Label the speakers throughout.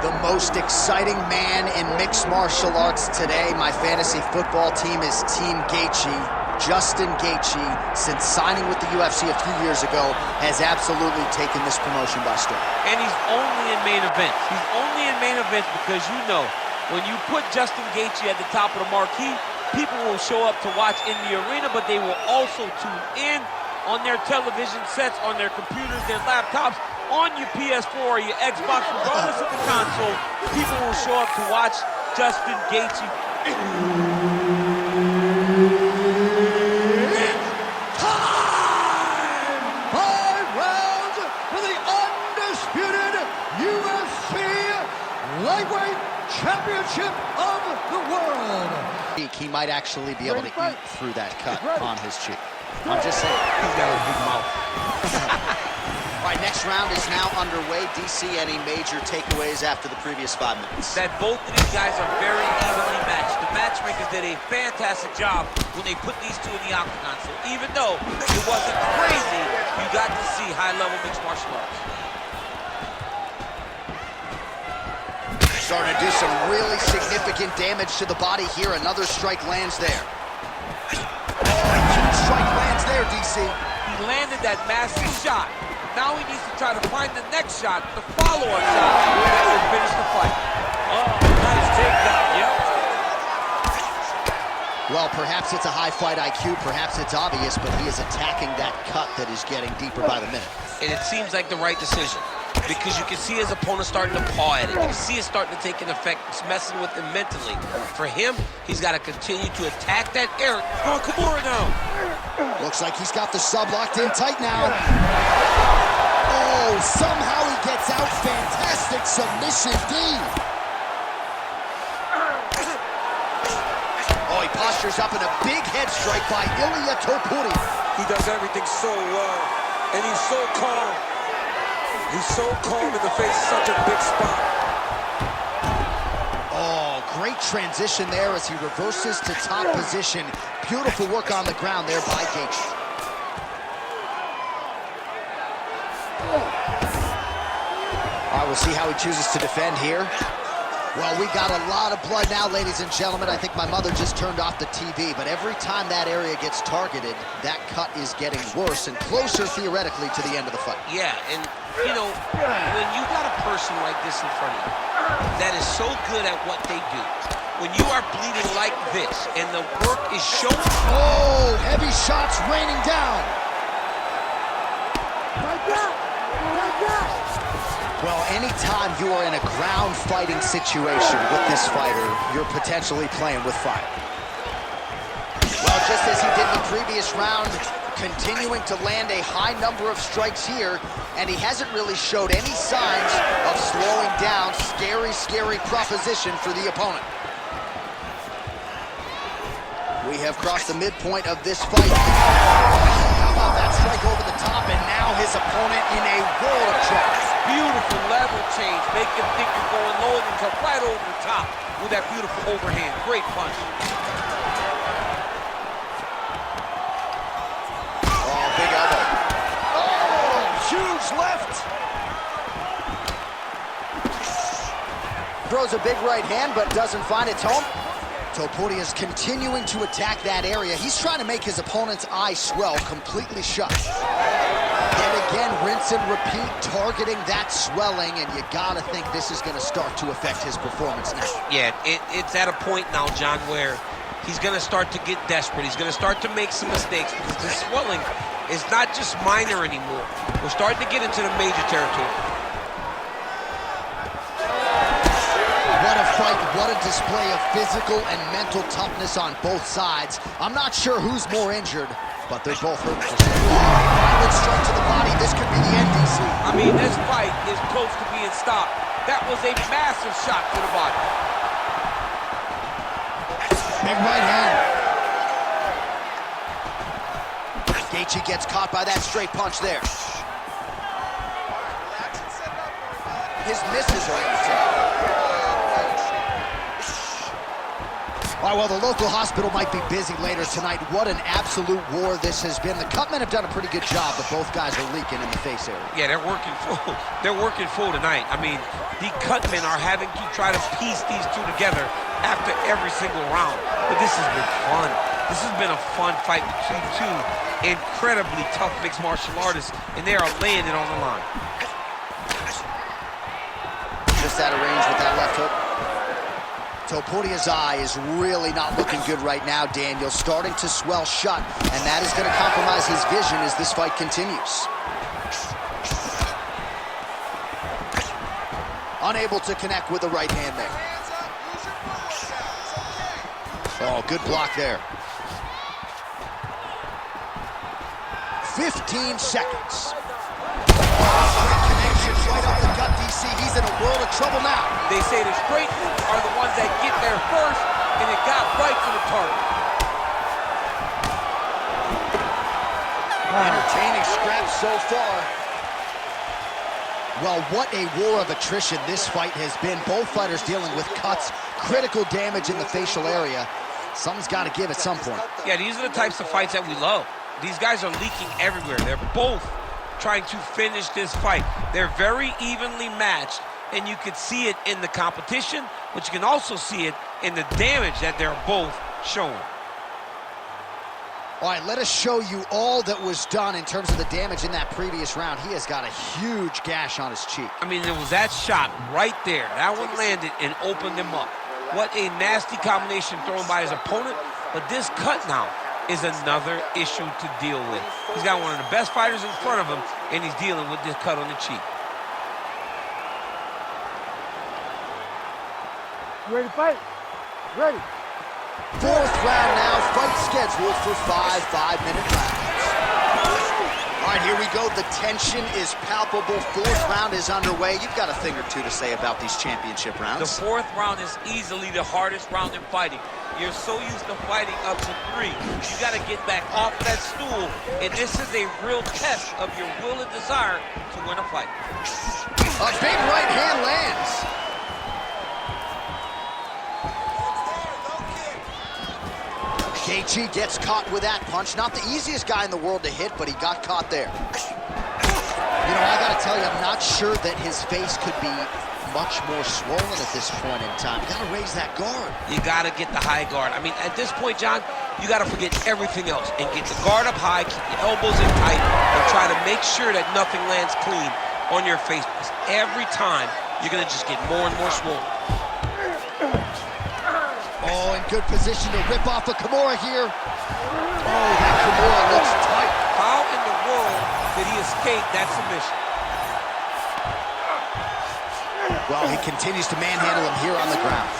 Speaker 1: The most exciting man in mixed martial arts today, my fantasy football team, is Team Gaethje. Justin Gaethje, since signing with the UFC a few years ago, has absolutely taken this promotion by storm.
Speaker 2: And he's only in main events. He's only in main events because, you know, when you put Justin Gaethje at the top of the marquee, people will show up to watch in the arena, but they will also tune in on their television sets, on their computers, their laptops, on your PS4 or your Xbox, regardless of the console. People will show up to watch Justin Gaethje.
Speaker 3: Lightweight championship of the world.
Speaker 1: He might actually be able to eat through that cut on his cheek. I'm just saying.
Speaker 2: He's got a big mouth.
Speaker 1: All right, next round is now underway. DC, any major takeaways after the previous 5 minutes?
Speaker 2: That both of these guys are very evenly matched. The matchmakers did a fantastic job when they put these two in the octagon. So even though it wasn't crazy, you got to see high-level mixed martial arts.
Speaker 1: Starting to do some really significant damage to the body here. Another strike lands there. Oh, a huge strike lands there, DC.
Speaker 2: He landed that massive shot. Now he needs to try to find the next shot, the follow-up shot, that will finish the fight. Oh, nice takedown, yep.
Speaker 1: Well, perhaps it's a high fight IQ, perhaps it's obvious, but he is attacking that cut that is getting deeper by the minute.
Speaker 2: And it seems like the right decision, because you can see his opponent starting to paw at it. You can see it starting to take an effect. It's messing with him mentally. For him, he's got to continue to attack that area. Oh, Kimura now.
Speaker 1: Looks like he's got the sub locked in tight now. Oh, somehow he gets out. Fantastic submission D. Oh, he postures up in a big head strike by Ilia Topuria.
Speaker 4: He does everything so well, and he's so calm. He's so calm in the face, such a big spot.
Speaker 1: Oh, great transition there as he reverses to top position. Beautiful work on the ground there by Gaethje. All right, we'll see how he chooses to defend here. Well, we got a lot of blood now, ladies and gentlemen. I think my mother just turned off the TV, but every time that area gets targeted, that cut is getting worse and closer, theoretically, to the end of the fight.
Speaker 2: Yeah, and, you know, when you got a person like this in front of you that is so good at what they do, when you are bleeding like this and the work is showing...
Speaker 1: Oh, heavy shots raining down. Well, anytime you are in a ground fighting situation with this fighter, you're potentially playing with fire. Well, just as he did in the previous round, continuing to land a high number of strikes here, and he hasn't really showed any signs of slowing down. Scary, scary proposition for the opponent. We have crossed the midpoint of this fight. How about that strike over the top, and now his opponent in a world of trouble.
Speaker 2: Beautiful level change. Make him think you're going low and come right over the top with that beautiful overhand. Great punch.
Speaker 1: Oh, big elbow. Oh, huge left. Throws a big right hand, but doesn't find its home. Topuria is continuing to attack that area. He's trying to make his opponent's eye swell completely shut. Yet again, rinse and repeat, targeting that swelling, and you gotta think this is gonna start to affect his performance now.
Speaker 2: Yeah, it's at a point now, John, where he's gonna start to get desperate. He's gonna start to make some mistakes because this swelling is not just minor anymore. We're starting to get into the major territory.
Speaker 1: What a fight, what a display of physical and mental toughness on both sides. I'm not sure who's more injured, but they're both hurt. Violent strike to the body. This could be the end, DC.
Speaker 2: I mean, this fight is close to being stopped. That was a massive shot to the body.
Speaker 1: Big right hand. Gaethje gets caught by that straight punch there. His misses are insane. All right, well, the local hospital might be busy later tonight. What an absolute war this has been. The cutmen have done a pretty good job, but both guys are leaking in the face area.
Speaker 2: Yeah, they're working full. They're working full tonight. I mean, the cutmen are having to try to piece these two together after every single round. But this has been fun. This has been a fun fight between two incredibly tough mixed martial artists, and they are laying it on the line.
Speaker 1: Just out of range with that left hook. Topuria's eye is really not looking good right now, Daniel. Starting to swell shut, and that is going to compromise his vision as this fight continues. Unable to connect with the right hand there. Oh, good block there. 15 seconds. Great connection right up the gut, DC. He's in a world of trouble now.
Speaker 2: They say the straight are the ones that get there first, and it got right to the target.
Speaker 1: Entertaining scraps so far. Well, what a war of attrition this fight has been. Both fighters dealing with cuts, critical damage in the facial area. Something's got to give at some point.
Speaker 2: Yeah, these are the types of fights that we love. These guys are leaking everywhere. They're both trying to finish this fight. They're very evenly matched, and you can see it in the competition, but you can also see it in the damage that they're both showing.
Speaker 1: All right, let us show you all that was done in terms of the damage in that previous round. He has got a huge gash on his cheek.
Speaker 2: I mean, there was that shot right there. That one landed and opened him up. What a nasty combination thrown by his opponent, but this cut now is another issue to deal with. He's got one of the best fighters in front of him, and he's dealing with this cut on the cheek.
Speaker 3: You ready to fight? Ready.
Speaker 1: Fourth round now, fight scheduled for 5 5-minute rounds. All right, here we go. The tension is palpable. Fourth round is underway. You've got a thing or two to say about these championship rounds.
Speaker 2: The fourth round is easily the hardest round in fighting. You're so used to fighting up to 3. You got to get back off that stool, and this is a real test of your will and desire to win a fight.
Speaker 1: A big right hand lands. Gaethje gets caught with that punch. Not the easiest guy in the world to hit, but he got caught there. You know, I got to tell you, I'm not sure that his face could be much more swollen at this point in time. You got to raise that guard.
Speaker 2: You got to get the high guard. I mean, at this point, John, you got to forget everything else and get the guard up high, keep your elbows in tight, and try to make sure that nothing lands clean on your face. Because every time, you're going to just get more and more swollen.
Speaker 1: Oh, in good position to rip off a Kimura here. Oh, that Kimura looks tight.
Speaker 2: How in the world did he escape that submission?
Speaker 1: Well, he continues to manhandle him here on the ground.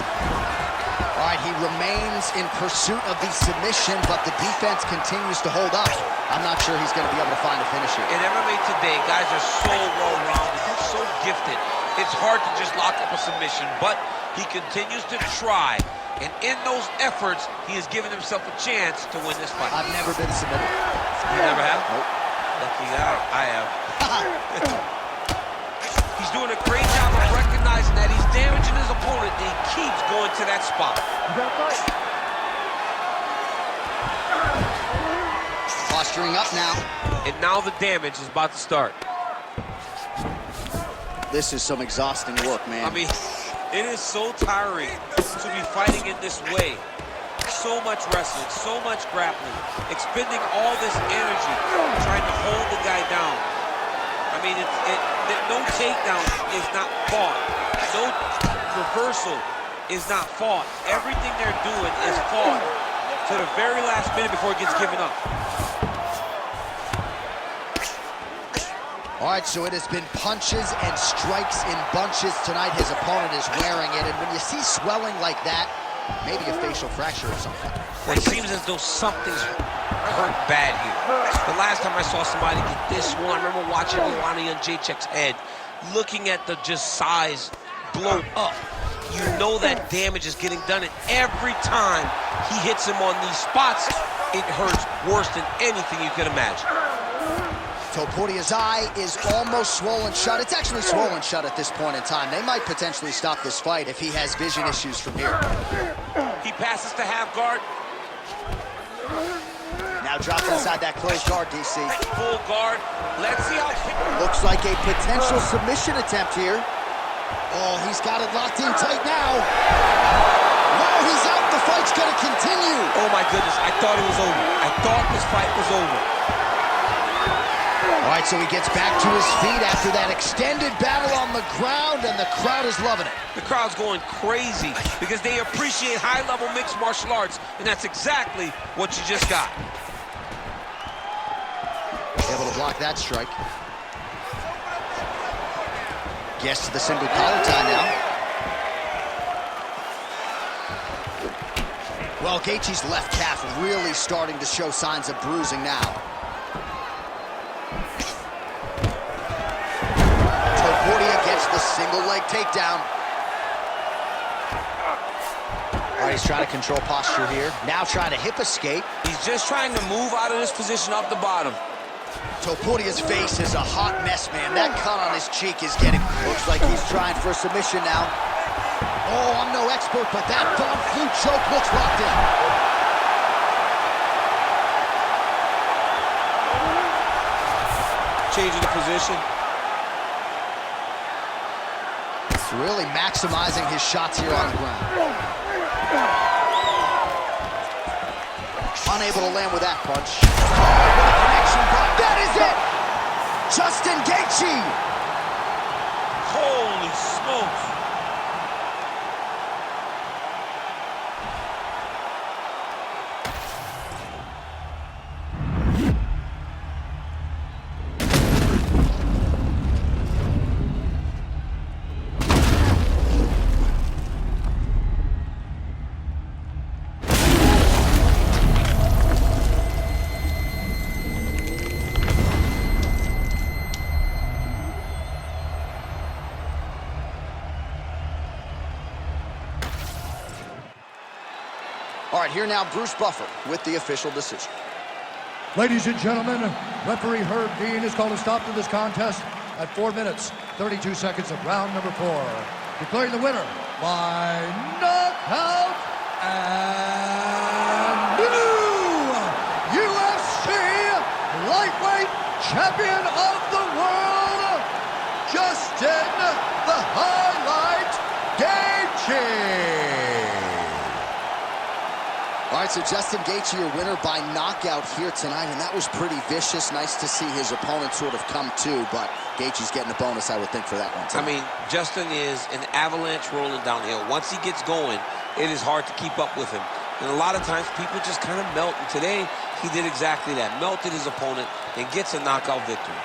Speaker 1: All right, he remains in pursuit of the submission, but the defense continues to hold up. I'm not sure he's going to be able to find a finish here.
Speaker 2: In MMA today, guys are so well-rounded, they're so gifted. It's hard to just lock up a submission, but he continues to try. And in those efforts, he has given himself a chance to win this fight.
Speaker 1: I've never been submitted.
Speaker 2: You never have?
Speaker 1: Nope.
Speaker 2: Lucky guy. I have. He's doing a great job of recognizing that he's damaging his opponent, and he keeps going to that spot.
Speaker 3: You got to fight.
Speaker 1: Posturing up now.
Speaker 2: And now the damage is about to start.
Speaker 1: This is some exhausting work, man.
Speaker 2: I mean, it is so tiring to be fighting in this way. So much wrestling, so much grappling, expending all this energy, trying to hold the guy down. I mean, no takedown is not fought. No reversal is not fought. Everything they're doing is fought to the very last minute before it gets given up.
Speaker 1: All right, so it has been punches and strikes in bunches tonight. His opponent is wearing it, and when you see swelling like that, maybe a facial fracture or something.
Speaker 2: Well, it seems as though something's hurt bad here. The last time I saw somebody get this one, I remember watching Ronnie on Jacek's head, looking at the just size blow up. You know that damage is getting done, and every time he hits him on these spots, it hurts worse than anything you could imagine.
Speaker 1: Topuria's eye is almost swollen shut. It's actually swollen shut at this point in time. They might potentially stop this fight if he has vision issues from here.
Speaker 4: He passes to half guard.
Speaker 1: Now dropped inside that closed guard, DC.
Speaker 4: Full guard. Let's see how...
Speaker 1: Looks like a potential submission attempt here. Oh, he's got it locked in tight now. No, he's out. The fight's gonna continue.
Speaker 4: Oh my goodness, I thought it was over. I thought this fight was over.
Speaker 1: All right, so he gets back to his feet after that extended battle on the ground, and the crowd is loving it.
Speaker 4: The crowd's going crazy because they appreciate high-level mixed martial arts, and that's exactly what you just got.
Speaker 1: Able to block that strike. Gets to the single collar tie now. Well, Gaethje's left calf really starting to show signs of bruising now. Topuria gets the single leg takedown. All right, he's trying to control posture here. Now trying to hip escape.
Speaker 4: He's just trying to move out of this position off the bottom.
Speaker 1: Topuria's face is a hot mess, man. That cut on his cheek is getting... Looks like he's trying for a submission now. Oh, I'm no expert, but that Don Flu choke looks locked in.
Speaker 4: Changing the position.
Speaker 1: He's really maximizing his shots here on the ground. Unable to land with that punch. Oh, what a connection, but that is it! Justin Gaethje!
Speaker 4: Holy smokes.
Speaker 1: All right, here now Bruce Buffer with the official decision.
Speaker 3: Ladies and gentlemen, referee Herb Dean has called a stop to this contest at 4 minutes, 32 seconds of round number 4. Declaring the winner by knockout and new UFC lightweight champion of the world, Justin the Highlight Gaethje.
Speaker 1: All right, so Justin Gaethje, your winner by knockout here tonight, and that was pretty vicious. Nice to see his opponent sort of come to, but Gaethje's getting a bonus, I would think, for that one too.
Speaker 4: I mean, Justin is an avalanche rolling downhill. Once he gets going, it is hard to keep up with him. And a lot of times, people just kind of melt. And today, he did exactly that. Melted his opponent and gets a knockout victory.